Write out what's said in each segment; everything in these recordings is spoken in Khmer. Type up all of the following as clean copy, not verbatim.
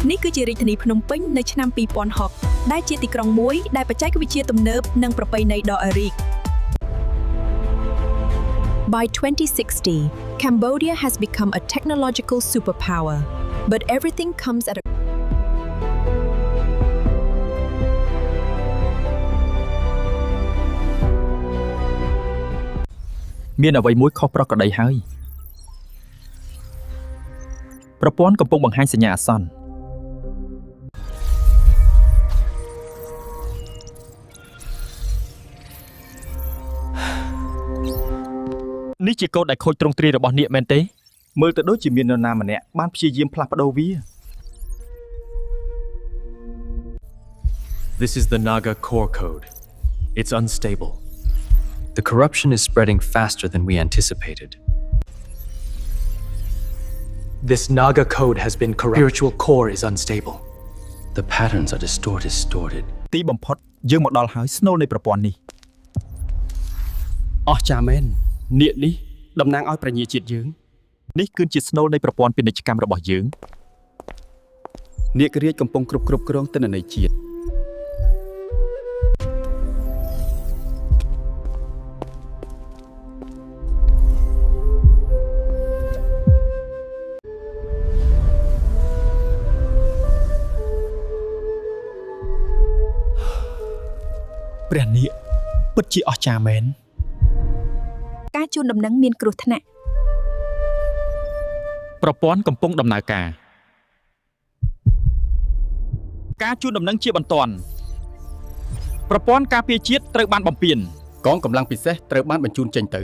នេះគឺជារាជធានីភ្នំពេញនៅឆ្នាំ2060ដែលជាទីក្រុងមួយដែលបច្ចេកវិទ្យាទំនើបនិងប្រពៃណីដ៏អរីក By 2060, Cambodia has become a technological superpower, but everything comes at a មានអ្វីមួយខុសប្រក្រតីហើយប្រព័ន្ធកំពុងបង្ហាញសញ្ញាអាសន្ននេះជាកូដដែលខូចទ្រង់ទ្រាយរបស់នាគមែនទេមើលទៅដូចជាមាននរណាម្នាក់បានព្យាយាមផ្លាស់ប្ដូរវា This is the Naga core code. It's unstable. The corruption is spreading faster than we anticipated. This Naga code has been corrupted. Spiritual core is unstable. The patterns are distorted. ទីបំផុតយើងមកដល់ហើយស្នូលនៃប្រព័ន្ធនេះអស្ចារ្យមែននាគនេះតំណាងឲ្យប្រជាជាតិយើងនេះគឺជាស្នូលនៃប្រព័ន្ធពាណិជ្ជកម្មរបស់យើងនាគរាជកំពុងគ្រប់គ្រងទិន្នន័យជាតិព្រះនាគពិតជាអស្ចារ្យមែនការជូនដំណឹងមានគ្រោះថ្នាក់ប្រព័ន្ធកំពុងដំណើរការជូនដំណឹងជាបន្ទាន់ប្រព័ន្ធការពារជាតិត្រូវបានបំពានកងកម្លាំងពិសេសត្រូវបានបញ្ជូនចេញទៅ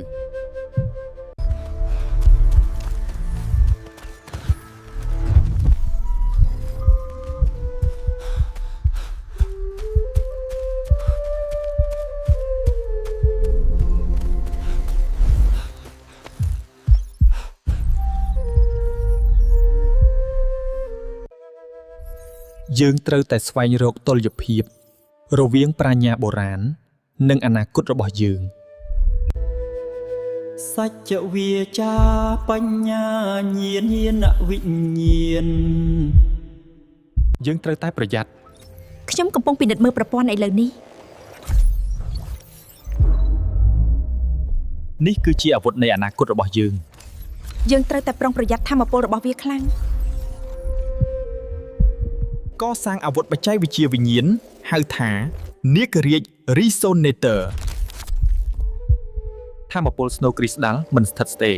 យើងត្រូវតែស្វែងរកតុល្យភាពរវាងប្រាជ្ញាបុរាណនិងអនាគតរបស់យើងសច្ចវាចាបញ្ញាញាណវិញ្ញាណយើងត្រូវតែប្រយ័ត្នខ្ញុំកំពុងពិនិត្យមើលប្រព័ន្ធឥឡូវនេះនេះគឺជាអាវុធនៃអនាគតរបស់យើងត្រូវតែប្រុងប្រយ័ត្នថាមពលរបស់វាខ្លាំងកសាងអាវុធបច្ចេកវិទ្យាវិញ្ញាណហៅថានាគរាជ Resonator ថាមពល Snow Crystal មិនស្ថិតស្ថេរ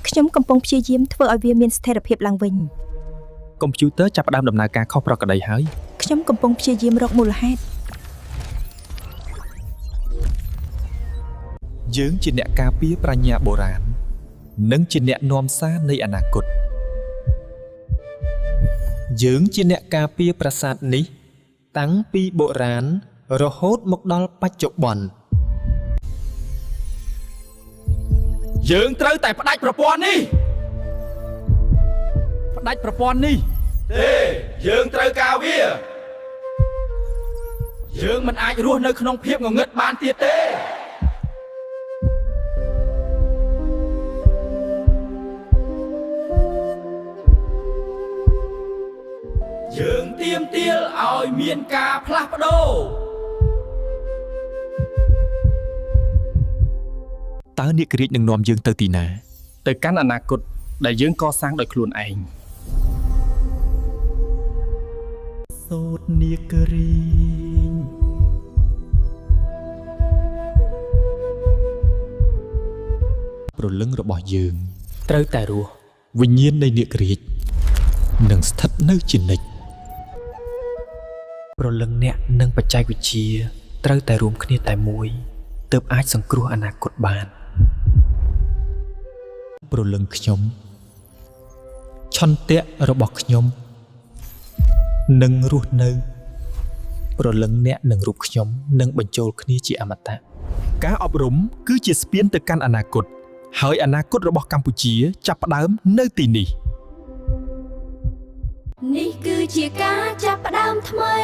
ខ្ញុំកំពុងព្យាយាមធ្វើឲ្យវាមានស្ថិរភាពឡើងវិញកុំព្យូទ័រចាប់ផ្ដើមដំណើរការខុសប្រក្រតីហើយខ្ញុំកំពុងព្យាយាមរកមូលហេតុយើងជាអ្នកការពារប្រាជ្ញាបុរាណនិងជាអ្នកនាំសារនៃអនាគតយើងជាអ្នកការពារប្រាសាទនេះតាំងពីបុរាណរហូតមកដល់បច្ចុប្បន្នយើងត្រូវតែផ្ដាច់ប្រព័ន្ធនេះទេយើងត្រូវការវាយើងមិនអាចរស់នៅក្នុងភាពងងឹតបានទៀតទេយើងទាមទារឲ្យមានការផ្លាស់ប្ដូរតើនាគរាជនឹងនាំយើងទៅទីណាទៅកាន់អនាគតដែលយើងកសាងដោយខ្លួនឯងសូត្រនាគរាជព្រលឹងរបស់យើងត្រូវតែរស់វិញ្ញាណនៃនាគរាជនឹងស្ថិតនៅជានិច្ចព្រលឹងអ្នកនិងបច្ចេកវិទ្យាត្រូវតែរួមគ្នាតែមួយទើបអាចសង្គ្រោះអនាគតបានព្រលឹងខ្ញុំឆន្ទៈរបស់ខ្ញុំនឹងរស់នៅព្រលឹងអ្នកនិងរូបខ្ញុំនឹងបញ្ចូលគ្នាជាអមតៈការអប់រំគឺជាស្ពានទៅកាន់អនាគតហើយអនាគតរបស់កម្ពុជាចាប់ផ្ដើមនៅទីនេះនេះគឺជាការចាប់ផ្ដើមថ្មី